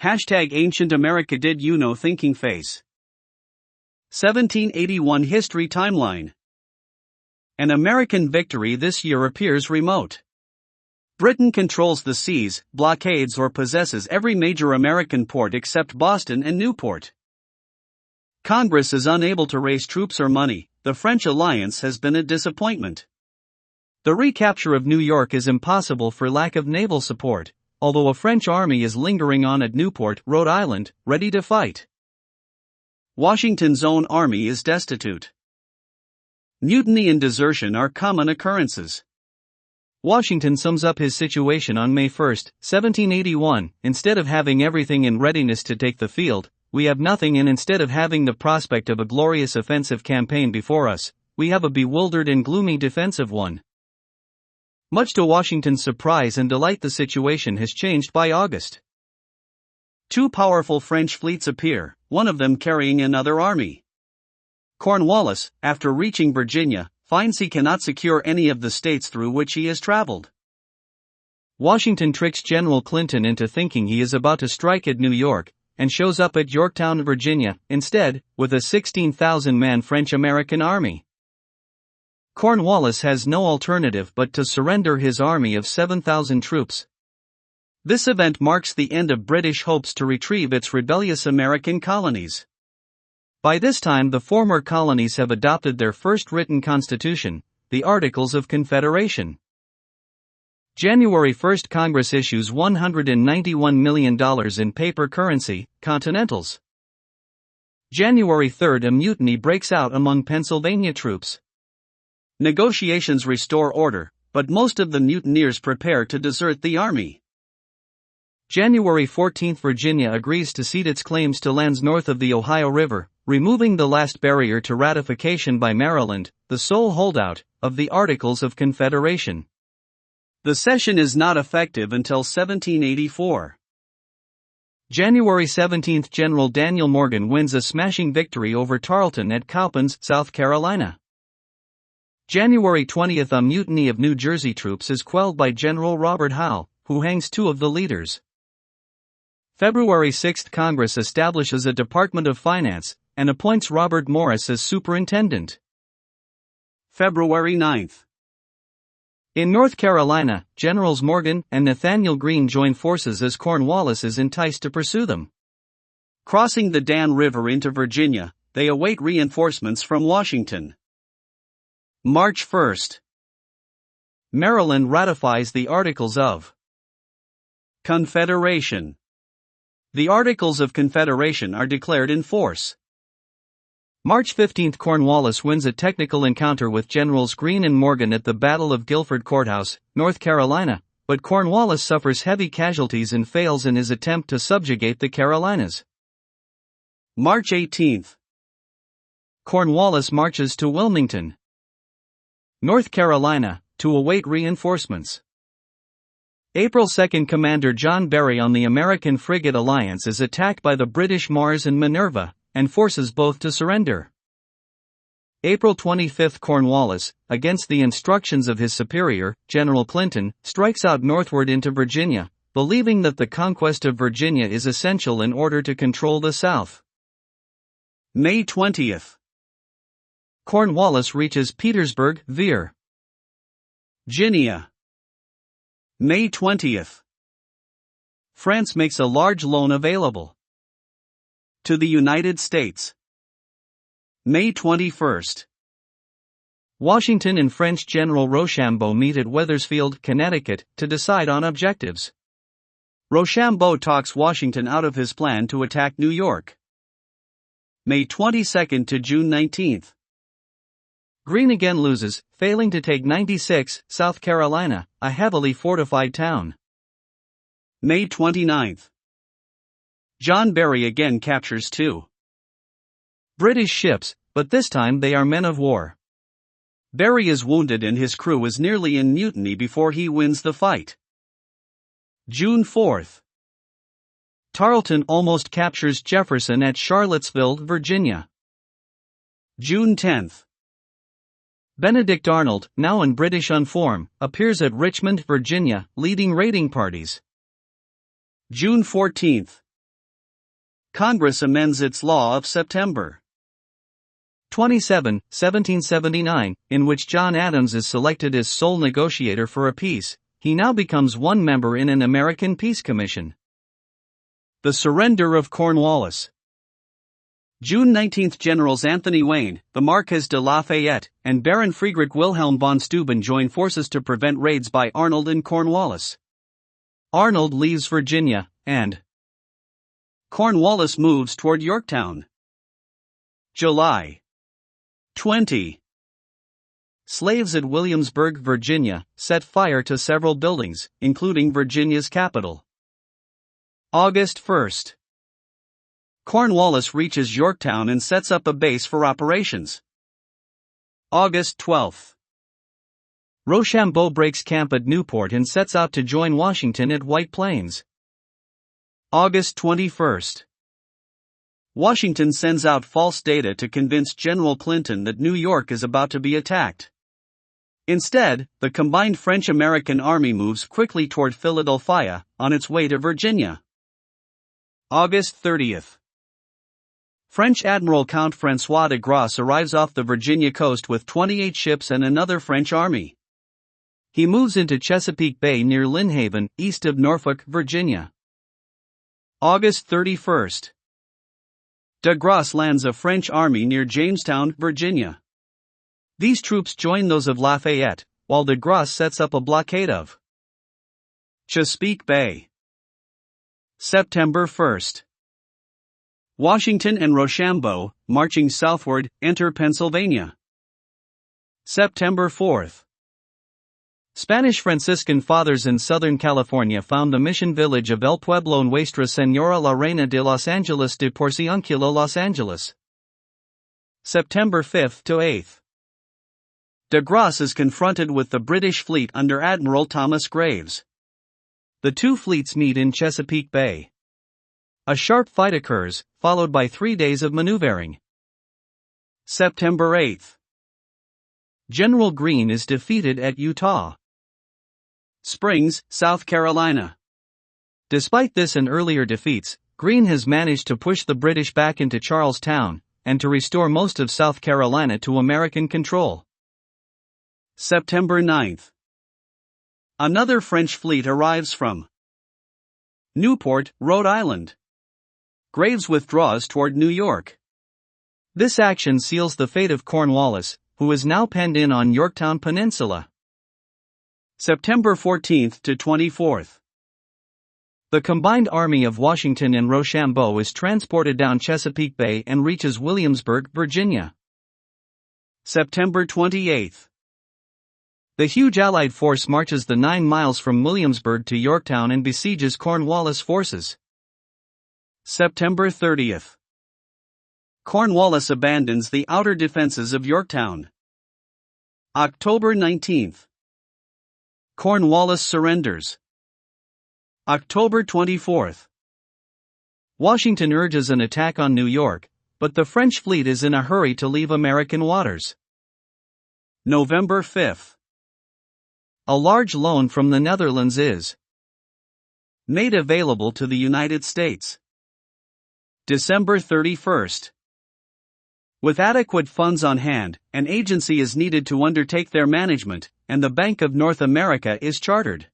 #Ancient America Did You Know Thinking Face. 1781 History Timeline. An American victory this year appears remote. Britain controls the seas, blockades or possesses every major American port except Boston and Newport. Congress is unable to raise troops or money. The French alliance has been a disappointment. The recapture of New York is impossible for lack of naval support, although a French army is lingering on at Newport, Rhode Island, ready to fight. Washington's own army is destitute. Mutiny and desertion are common occurrences. Washington sums up his situation on May 1, 1781, instead of having everything in readiness to take the field, we have nothing, and instead of having the prospect of a glorious offensive campaign before us, we have a bewildered and gloomy defensive one. Much to Washington's surprise and delight, the situation has changed by August. Two powerful French fleets appear, one of them carrying another army. Cornwallis, after reaching Virginia, finds he cannot secure any of the states through which he has traveled. Washington tricks General Clinton into thinking he is about to strike at New York, and shows up at Yorktown, Virginia, instead, with a 16,000-man French-American army. Cornwallis has no alternative but to surrender his army of 7,000 troops. This event marks the end of British hopes to retrieve its rebellious American colonies. By this time, the former colonies have adopted their first written constitution, the Articles of Confederation. January 1, Congress issues $191 million in paper currency, Continentals. January 3, a mutiny breaks out among Pennsylvania troops. Negotiations restore order, but most of the mutineers prepare to desert the army. January 14, Virginia agrees to cede its claims to lands north of the Ohio River, removing the last barrier to ratification by Maryland, the sole holdout of the Articles of Confederation. The cession is not effective until 1784. January 17, General Daniel Morgan wins a smashing victory over Tarleton at Cowpens, South Carolina. January 20, a mutiny of New Jersey troops is quelled by General Robert Howe, who hangs two of the leaders. February 6, Congress establishes a Department of Finance and appoints Robert Morris as superintendent. February 9. In North Carolina, Generals Morgan and Nathanael Greene join forces as Cornwallis is enticed to pursue them. Crossing the Dan River into Virginia, they await reinforcements from Washington. March 1. Maryland ratifies the Articles of Confederation. The Articles of Confederation are declared in force. March 15, Cornwallis wins a technical encounter with Generals Greene and Morgan at the Battle of Guilford Courthouse, North Carolina, but Cornwallis suffers heavy casualties and fails in his attempt to subjugate the Carolinas. March 18. Cornwallis marches to Wilmington, North Carolina, to await reinforcements. April 2, Commander John Berry on the American frigate Alliance is attacked by the British Mars and Minerva, and forces both to surrender. April 25, Cornwallis, against the instructions of his superior, General Clinton, strikes out northward into Virginia, believing that the conquest of Virginia is essential in order to control the South. May 20. Cornwallis reaches Petersburg, Virginia. May 20. France makes a large loan available to the United States. May 21. Washington and French General Rochambeau meet at Wethersfield, Connecticut, to decide on objectives. Rochambeau talks Washington out of his plan to attack New York. May 22 to June 19. Greene again loses, failing to take 96, South Carolina, a heavily fortified town. May 29. John Berry again captures two British ships, but this time they are men of war. Berry is wounded and his crew is nearly in mutiny before he wins the fight. June 4. Tarleton almost captures Jefferson at Charlottesville, Virginia. June 10. Benedict Arnold, now in British uniform, appears at Richmond, Virginia, leading raiding parties. June 14. Congress amends its law of September 27, 1779, in which John Adams is selected as sole negotiator for a peace. He now becomes one member in an American Peace Commission. The surrender of Cornwallis. June 19, Generals Anthony Wayne, the Marquis de Lafayette, and Baron Friedrich Wilhelm von Steuben join forces to prevent raids by Arnold in Cornwallis. Arnold leaves Virginia, and Cornwallis moves toward Yorktown. July 20. Slaves at Williamsburg, Virginia, set fire to several buildings, including Virginia's capital. August 1. Cornwallis reaches Yorktown and sets up a base for operations. August 12. Rochambeau breaks camp at Newport and sets out to join Washington at White Plains. August 21. Washington sends out false data to convince General Clinton that New York is about to be attacked. Instead, the combined French-American army moves quickly toward Philadelphia, on its way to Virginia. August 30. French Admiral Count François de Grasse arrives off the Virginia coast with 28 ships and another French army. He moves into Chesapeake Bay near Lynnhaven, east of Norfolk, Virginia. August 31. De Grasse lands a French army near Jamestown, Virginia. These troops join those of Lafayette, while de Grasse sets up a blockade of Chesapeake Bay. September 1. Washington and Rochambeau, marching southward, enter Pennsylvania. September 4. Spanish Franciscan fathers in Southern California found the mission village of El Pueblo Nuestra Señora la Reina de Los Angeles de Porciúnculo, Los Angeles. September 5 to 8. De Grasse is confronted with the British fleet under Admiral Thomas Graves. The two fleets meet in Chesapeake Bay. A sharp fight occurs, followed by 3 days of maneuvering. September 8. General Greene is defeated at Eutaw Springs, South Carolina. Despite this and earlier defeats, Greene has managed to push the British back into Charlestown, and to restore most of South Carolina to American control. September 9. Another French fleet arrives from Newport, Rhode Island. Graves withdraws toward New York. This action seals the fate of Cornwallis, who is now penned in on Yorktown Peninsula. September 14 to 24. The combined army of Washington and Rochambeau is transported down Chesapeake Bay and reaches Williamsburg, Virginia. September 28. The huge Allied force marches the 9 miles from Williamsburg to Yorktown and besieges Cornwallis' forces. September 30. Cornwallis abandons the outer defenses of Yorktown. October 19. Cornwallis surrenders. October 24. Washington urges an attack on New York, but the French fleet is in a hurry to leave American waters. November 5. A large loan from the Netherlands is made available to the United States. December 31. With adequate funds on hand, an agency is needed to undertake their management, and the Bank of North America is chartered.